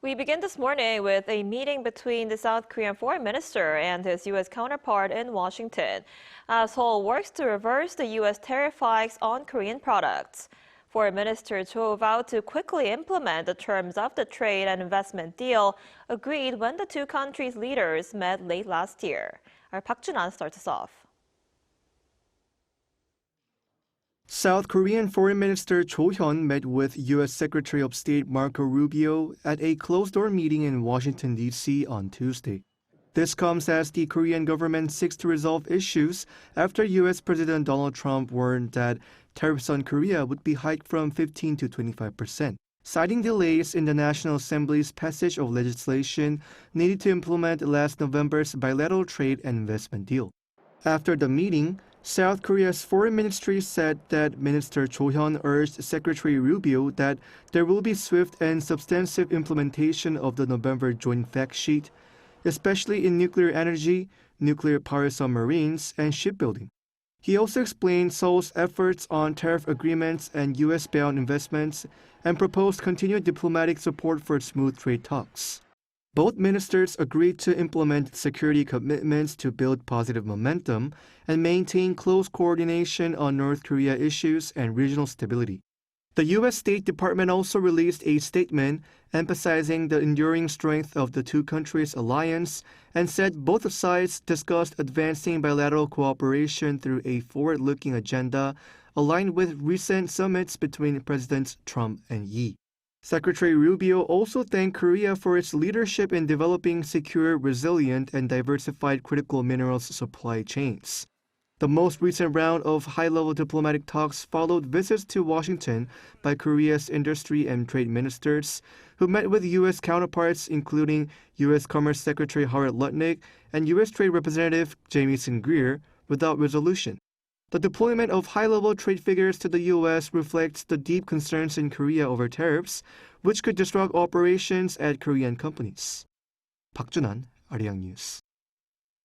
We begin this morning with a meeting between the South Korean foreign minister and his U.S. counterpart in Washington, as Seoul works to reverse the U.S. tariff hikes on Korean products. Foreign Minister Cho vowed to quickly implement the terms of the trade and investment deal agreed when the two countries' leaders met late last year. Our Park Jun-han starts us off. South Korean Foreign Minister Hyun met with U.S. Secretary of State Marco Rubio at a closed-door meeting in Washington, D.C. on Tuesday. This comes as the Korean government seeks to resolve issues after U.S. President Donald Trump warned that tariffs on Korea would be hiked from 15% to 25%, citing delays in the National Assembly's passage of legislation needed to implement last November's bilateral trade and investment deal. After the meeting, South Korea's foreign ministry said that Minister Cho-hyun urged Secretary Rubio that there will be swift and substantive implementation of the November joint fact sheet, especially in nuclear energy, nuclear power submarines, and shipbuilding. He also explained Seoul's efforts on tariff agreements and U.S.-bound investments and proposed continued diplomatic support for smooth trade talks. Both ministers agreed to implement security commitments to build positive momentum and maintain close coordination on North Korea issues and regional stability. The U.S. State Department also released a statement emphasizing the enduring strength of the two countries' alliance and said both sides discussed advancing bilateral cooperation through a forward-looking agenda aligned with recent summits between Presidents Trump and Yi. Secretary Rubio also thanked Korea for its leadership in developing secure, resilient, and diversified critical minerals supply chains. The most recent round of high-level diplomatic talks followed visits to Washington by Korea's industry and trade ministers, who met with U.S. counterparts including U.S. Commerce Secretary Howard Lutnick and U.S. Trade Representative Jamieson Greer, without resolution. The deployment of high-level trade figures to the U.S. reflects the deep concerns in Korea over tariffs, which could disrupt operations at Korean companies. Park Jun-han, ArirangNews.